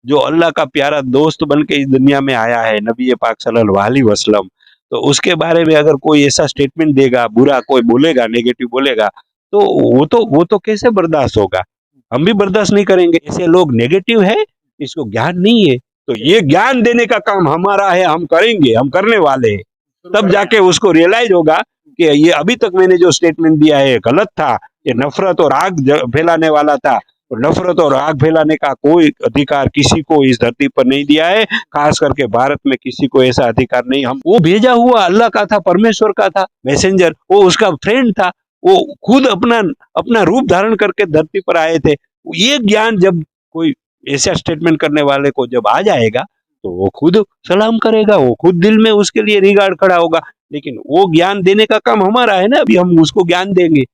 जो अल्लाह का प्यारा दोस्त बन के इस दुनिया में आया है, नबी पाक सल्लल्लाहु अलैहि वसल्लम, तो उसके बारे में अगर कोई ऐसा स्टेटमेंट देगा, बुरा कोई बोलेगा, नेगेटिव बोलेगा, तो वो तो कैसे बर्दाश्त होगा? हम भी बर्दाश्त नहीं करेंगे। ऐसे लोग नेगेटिव है, इसको ज्ञान नहीं है, तो ये ज्ञान देने का काम हमारा है, हम करेंगे, हम करने वाले हैं। तब जाके उसको रियलाइज होगा कि ये अभी तक मैंने जो स्टेटमेंट दिया है गलत था, ये नफरत और आग फैलाने वाला था। और नफरत और आग फैलाने का कोई अधिकार किसी को इस धरती पर नहीं दिया है, खास करके भारत में किसी को ऐसा अधिकार नहीं। हम वो भेजा हुआ अल्लाह का था, परमेश्वर का था मैसेंजर, वो उसका फ्रेंड था, वो खुद अपना अपना रूप धारण करके धरती पर आए थे। ये ज्ञान जब कोई ऐसा स्टेटमेंट करने वाले को जब आ जाएगा, तो वो खुद सलाम करेगा, वो खुद दिल में उसके लिए रिगार्ड खड़ा होगा। लेकिन वो ज्ञान देने का काम हमारा है ना, अभी हम उसको ज्ञान देंगे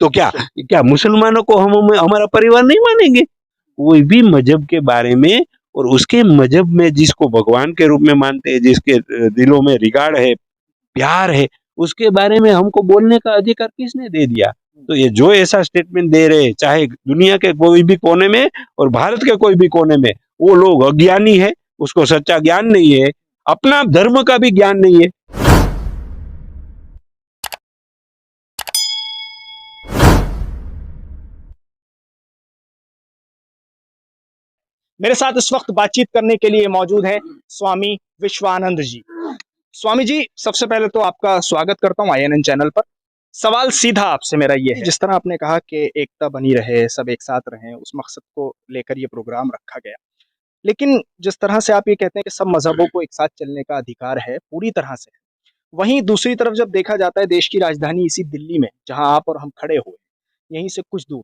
तो क्या क्या मुसलमानों को हम हमारा परिवार नहीं मानेंगे? कोई भी मजहब के बारे में और उसके मजहब में जिसको भगवान के रूप में मानते हैं, जिसके दिलों में रिगार्ड है, प्यार है, उसके बारे में हमको बोलने का अधिकार किसने दे दिया? तो ये जो ऐसा स्टेटमेंट दे रहे हैं, चाहे दुनिया के कोई भी कोने में और भारत के कोई भी कोने में, वो लोग अज्ञानी है, उसको सच्चा ज्ञान नहीं है, अपना धर्म का भी ज्ञान नहीं है। मेरे साथ इस वक्त बातचीत करने के लिए मौजूद है स्वामी विश्वानंद जी। स्वामी जी, सबसे पहले तो आपका स्वागत करता हूँ INN चैनल पर। सवाल सीधा आपसे मेरा ये है, जिस तरह आपने कहा कि एकता बनी रहे, सब एक साथ रहें, उस मकसद को लेकर ये प्रोग्राम रखा गया, लेकिन जिस तरह से आप ये कहते हैं कि सब मजहबों को एक साथ चलने का अधिकार है, पूरी तरह से, वहीं दूसरी तरफ जब देखा जाता है देश की राजधानी इसी दिल्ली में, जहां आप और हम खड़े हुए, यहीं से कुछ दूर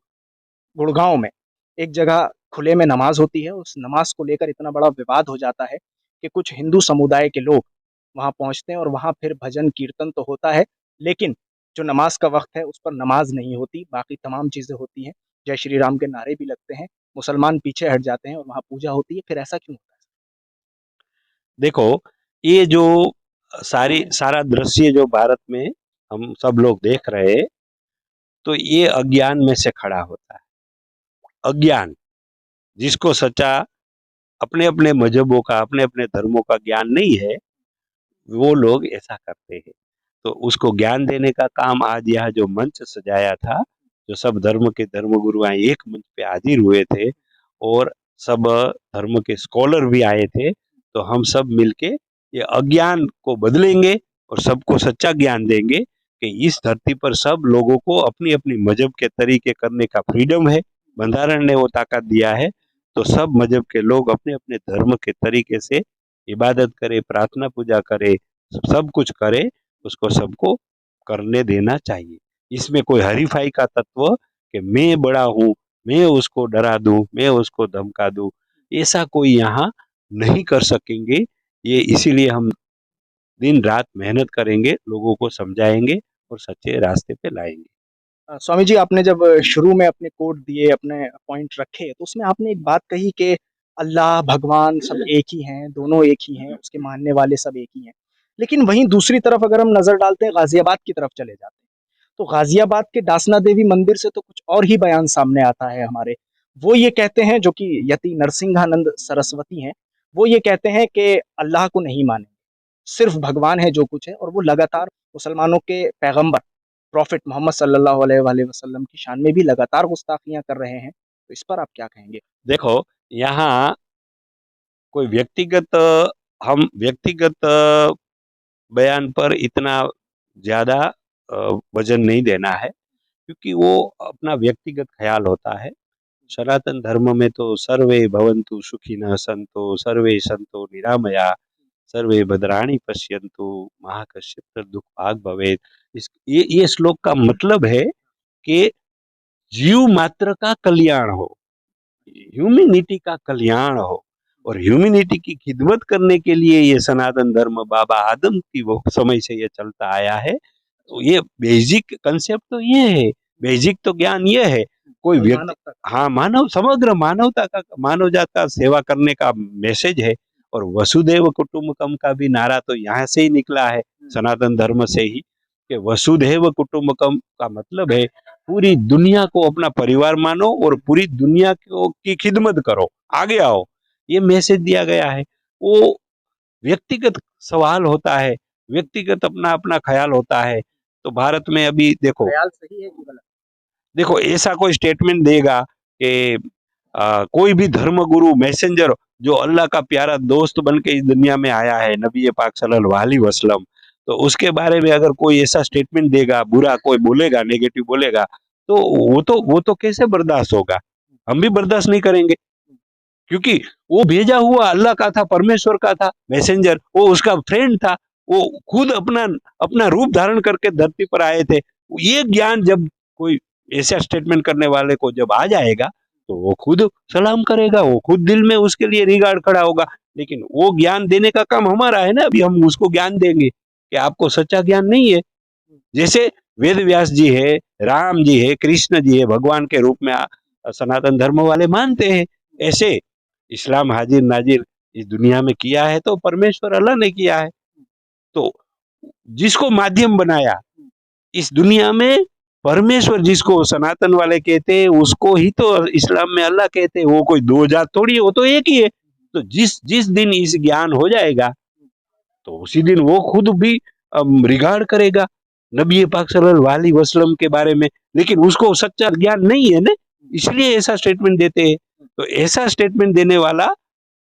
गुड़गांव में एक जगह खुले में नमाज होती है। उस नमाज को लेकर इतना बड़ा विवाद हो जाता है कि कुछ हिंदू समुदाय के लोग वहां पहुंचते हैं और वहां फिर भजन कीर्तन तो होता है, लेकिन जो नमाज का वक्त है उस पर नमाज नहीं होती, बाकी तमाम चीजें होती हैं। जय श्री राम के नारे भी लगते हैं, मुसलमान पीछे हट जाते हैं और वहां पूजा होती है। फिर ऐसा क्यों होता देखो, ये जो सारा दृश्य जो भारत में हम सब लोग देख रहे हैं, तो ये अज्ञान में से खड़ा होता है। अज्ञान, जिसको सच्चा अपने अपने मजहबों का, अपने अपने धर्मों का ज्ञान नहीं है, वो लोग ऐसा करते हैं। तो उसको ज्ञान देने का काम आज यह जो मंच सजाया था, जो सब धर्म के धर्मगुरु एक मंच पे हाजिर हुए थे और सब धर्म के स्कॉलर भी आए थे, तो हम सब मिलके ये अज्ञान को बदलेंगे और सबको सच्चा ज्ञान देंगे कि इस धरती पर सब लोगों को अपनी अपनी मजहब के तरीके करने का फ्रीडम है। बंधारण ने वो ताकत दिया है, तो सब मजहब के लोग अपने अपने धर्म के तरीके से इबादत करे, प्रार्थना पूजा करे, सब कुछ करे, उसको सबको करने देना चाहिए। इसमें कोई हरीफाई का तत्व कि मैं बड़ा हूँ, मैं उसको डरा दूं, मैं उसको धमका दूं, ऐसा कोई यहाँ नहीं कर सकेंगे। ये इसीलिए हम दिन रात मेहनत करेंगे, लोगों को समझाएंगे और सच्चे रास्ते पे लाएंगे। है? स्वामी जी, आपने जब शुरू में अपने कोट दिए, अपने पॉइंट रखे, तो उसमें आपने एक बात कही कि अल्लाह भगवान सब एक ही हैं, दोनों एक ही हैं, उसके मानने वाले सब एक ही हैं। लेकिन वहीं दूसरी तरफ अगर हम नजर डालते हैं, गाजियाबाद की तरफ चले जाते हैं, तो गाजियाबाद के डासना देवी मंदिर से तो कुछ और ही बयान सामने आता है हमारे। वो ये कहते हैं, जो कि यति नरसिंहानंद सरस्वती हैं, वो ये कहते हैं कि अल्लाह को नहीं मानेंगे, सिर्फ भगवान है जो कुछ है, और वो लगातार मुसलमानों के पैगंबर प्रॉफिट मोहम्मद सल्लल्लाहु अलैहि वसल्लम की शान में भी लगातार गुस्ताखियां कर रहे हैं। तो इस पर आप क्या कहेंगे? देखो, यहाँ कोई व्यक्तिगत हम व्यक्तिगत बयान पर इतना ज्यादा वजन नहीं देना है, क्योंकि वो अपना व्यक्तिगत ख्याल होता है। सनातन धर्म में तो सर्वे भवन्तु सुखिनः सन्तु सर्वे सन्तु निरामया सर्वे भद्राणि पश्यन्तु मा कश्चित् दुःखभाग् भवेत्। ये श्लोक का मतलब है कि जीव मात्र का कल्याण हो, ह्यूमैनिटी का कल्याण हो, और ह्यूमैनिटी की खिदमत करने के लिए ये सनातन धर्म बाबा आदम की वो समय से ये चलता आया है। तो ये बेसिक कंसेप्ट तो ये है, बेसिक तो ज्ञान ये है। कोई व्यक्ति, हाँ, मानव समग्र मानवता का, मानव जात का सेवा करने का मैसेज है। और वसुधैव कुटुंबकम का भी नारा तो यहाँ से ही निकला है, सनातन धर्म से ही, कि वसुधैव कुटुंबकम का मतलब है पूरी दुनिया को अपना परिवार मानो और पूरी दुनिया को की खिदमत करो, आगे आओ। ये मैसेज दिया गया है। वो व्यक्तिगत सवाल होता है, व्यक्तिगत अपना अपना ख्याल होता है। तो भारत में अभी देखो, ख्याल सही है कि गलत? देखो ऐसा कोई स्टेटमेंट देगा कि कोई भी धर्म गुरु मैसेंजर जो अल्लाह का प्यारा दोस्त बन के इस दुनिया में आया है, नबी पाक सल्लल्लाहु अलैहि वसल्लम, तो उसके बारे में अगर कोई ऐसा स्टेटमेंट देगा, बुरा कोई बोलेगा, नेगेटिव बोलेगा, तो वो तो कैसे बर्दाश्त होगा? हम भी बर्दाश्त नहीं करेंगे, क्योंकि वो भेजा हुआ अल्लाह का था, परमेश्वर का था मैसेंजर, वो उसका फ्रेंड था, वो खुद अपना अपना रूप धारण करके धरती पर आए थे। ये ज्ञान जब कोई ऐसा स्टेटमेंट करने वाले को जब आ जाएगा, तो वो खुद सलाम करेगा, वो खुद दिल में उसके लिए रिगार्ड खड़ा होगा। लेकिन वो ज्ञान देने का काम हमारा है ना, अभी हम उसको ज्ञान देंगे कि आपको सच्चा ज्ञान नहीं है। जैसे वेद व्यास जी है, राम जी है, कृष्ण जी है, भगवान के रूप में सनातन धर्म वाले मानते हैं। ऐसे इस्लाम हाजिर नाजिर इस दुनिया में किया है तो परमेश्वर अल्लाह ने किया है। तो जिसको माध्यम बनाया इस दुनिया में, परमेश्वर जिसको सनातन वाले कहते हैं, उसको ही तो इस्लाम में अल्लाह कहते हैं। वो कोई दो जात थोड़ी है, वो तो एक ही है। तो जिस जिस दिन इस ज्ञान हो जाएगा, तो उसी दिन वो खुद भी रिगार्ड करेगा नबी पाक सल्लल्लाहु अलैहि वसल्लम के बारे में। लेकिन उसको सच्चा ज्ञान नहीं है ना, इसलिए ऐसा स्टेटमेंट देते हैं। तो ऐसा स्टेटमेंट देने वाला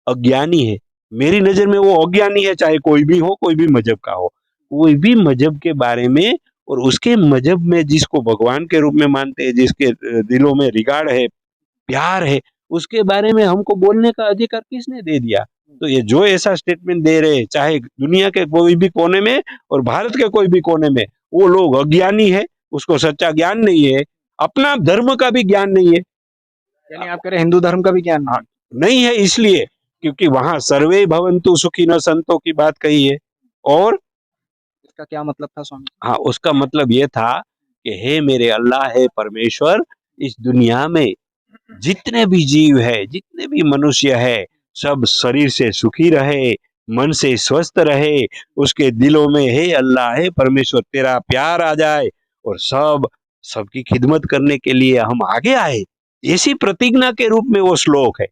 अज्ञानी है। मेरी नजर में वो अज्ञानी है, चाहे कोई भी हो, कोई भी मजहब का हो। कोई भी मजहब के बारे में और उसके मजहब में जिसको भगवान के रूप में मानते हैं, जिसके दिलों में रिगार्ड है, प्यार है, उसके बारे में हमको बोलने का अधिकार किसने दे दिया? तो ये जो ऐसा स्टेटमेंट दे रहे हैं, चाहे दुनिया के कोई भी कोने में और भारत के कोई भी कोने में, वो लोग अज्ञानी है, उसको सच्चा ज्ञान नहीं है, अपना धर्म का भी ज्ञान नहीं है। यानी आप कह रहे हैं हिंदू धर्म का भी ज्ञान नहीं? नहीं है, इसलिए क्योंकि वहां सर्वे भवन्तु सुखिनः संतों की बात कही है। और इसका क्या मतलब था स्वामी? हाँ, उसका मतलब ये था कि हे मेरे अल्लाह, है परमेश्वर, इस दुनिया में जितने भी जीव है, जितने भी मनुष्य है, सब शरीर से सुखी रहे, मन से स्वस्थ रहे, उसके दिलों में हे अल्लाह, हे परमेश्वर तेरा प्यार आ जाए और सबकी खिदमत करने के लिए हम आगे आए। ऐसी प्रतिज्ञा के रूप में वो श्लोक है।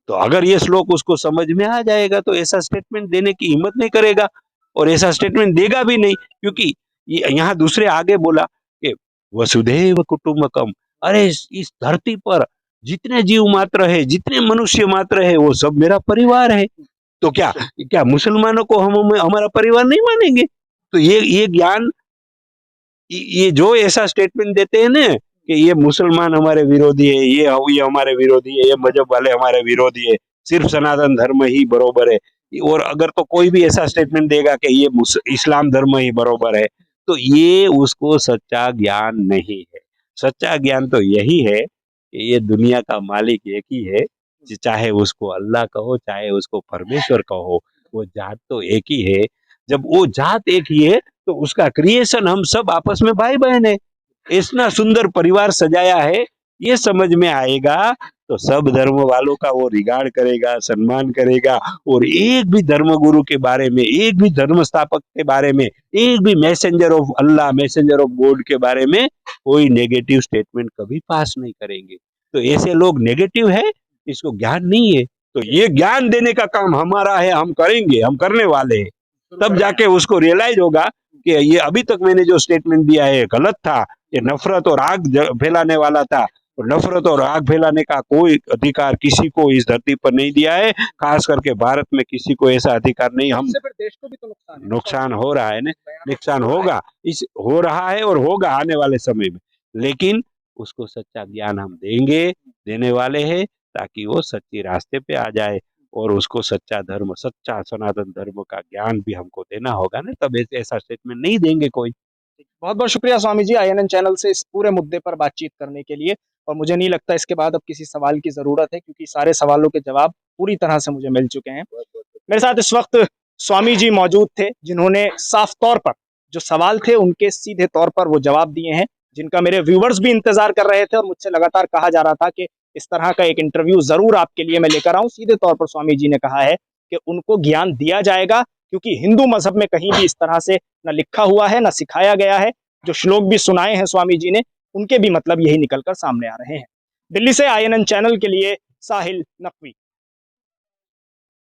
तो अगर ये श्लोक उसको समझ में आ जाएगा, तो ऐसा स्टेटमेंट देने की हिम्मत नहीं करेगा और ऐसा स्टेटमेंट देगा भी नहीं, क्योंकि यहाँ दूसरे आगे बोला कि वसुधैव कुटुंबकम। अरे इस धरती पर जितने जीव मात्र है, जितने मनुष्य मात्र है, वो सब मेरा परिवार है। तो क्या क्या मुसलमानों को हम हमारा परिवार नहीं मानेंगे? तो ये ज्ञान, ये जो ऐसा स्टेटमेंट देते हैं ना कि ये मुसलमान हमारे विरोधी है, ये हमारे विरोधी है, ये मजहब वाले हमारे विरोधी है, सिर्फ सनातन धर्म ही बरोबर है। और अगर तो कोई भी ऐसा स्टेटमेंट देगा कि ये इस्लाम धर्म ही बरोबर है, तो ये उसको सच्चा ज्ञान नहीं है। सच्चा ज्ञान तो यही है कि ये दुनिया का मालिक एक ही है, चाहे उसको अल्लाह कहो, चाहे उसको परमेश्वर कहो, वो जात तो एक ही है। जब वो जात एक ही है, तो उसका क्रिएशन हम सब आपस में भाई बहन है। इतना सुंदर परिवार सजाया है, ये समझ में आएगा तो सब धर्म वालों का वो रिगार्ड करेगा, सम्मान करेगा। और एक भी धर्म गुरु के बारे में, एक भी धर्म स्थापक के बारे में, एक भी messenger of Allah, messenger of God के बारे में कोई नेगेटिव स्टेटमेंट कभी पास नहीं करेंगे। तो ऐसे लोग नेगेटिव है, इसको ज्ञान नहीं है। तो ये ज्ञान देने का काम हमारा है, हम करेंगे, हम करने वाले हैं। तब जाके उसको रियलाइज होगा कि ये अभी तक मैंने जो स्टेटमेंट दिया है गलत था, ये नफरत और आग फैलाने वाला था। और नफरत और आग फैलाने का कोई अधिकार किसी को इस धरती पर नहीं दिया है, खास करके भारत में किसी को ऐसा अधिकार नहीं। हम इससे फिर देश को भी तो नुकसान है। नुकसान हो रहा है ना, नुकसान होगा, इस हो रहा है और होगा आने वाले समय में। लेकिन उसको सच्चा ज्ञान हम देंगे, देने वाले हैं, ताकि वो सच्ची रास्ते पे आ जाए। और उसको सच्चा धर्म, सच्चा सनातन धर्म का ज्ञान भी हमको देना होगा ना, तब ऐसा स्टेटमेंट नहीं देंगे कोई। बहुत बहुत शुक्रिया स्वामी जी, INN चैनल से इस पूरे मुद्दे पर बातचीत करने के लिए। और मुझे नहीं लगता इसके बाद अब किसी सवाल की जरूरत है, क्योंकि सारे सवालों के जवाब पूरी तरह से मुझे मिल चुके हैं। मेरे साथ इस वक्त स्वामी जी मौजूद थे, जिन्होंने साफ तौर पर जो सवाल थे उनके सीधे तौर पर वो जवाब दिए हैं, जिनका मेरे व्यूवर्स भी इंतजार कर रहे थे। और मुझसे लगातार कहा जा रहा था कि इस तरह का एक इंटरव्यू जरूर आपके लिए मैं लेकर आऊं। सीधे तौर पर स्वामी जी ने कहा है कि उनको ज्ञान दिया जाएगा, क्योंकि हिंदू मजहब में कहीं भी इस तरह से न लिखा हुआ है, न सिखाया गया है। जो श्लोक भी सुनाए हैं स्वामी जी ने, उनके भी मतलब यही निकलकर सामने आ रहे हैं। दिल्ली से INN चैनल के लिए साहिल नकवी।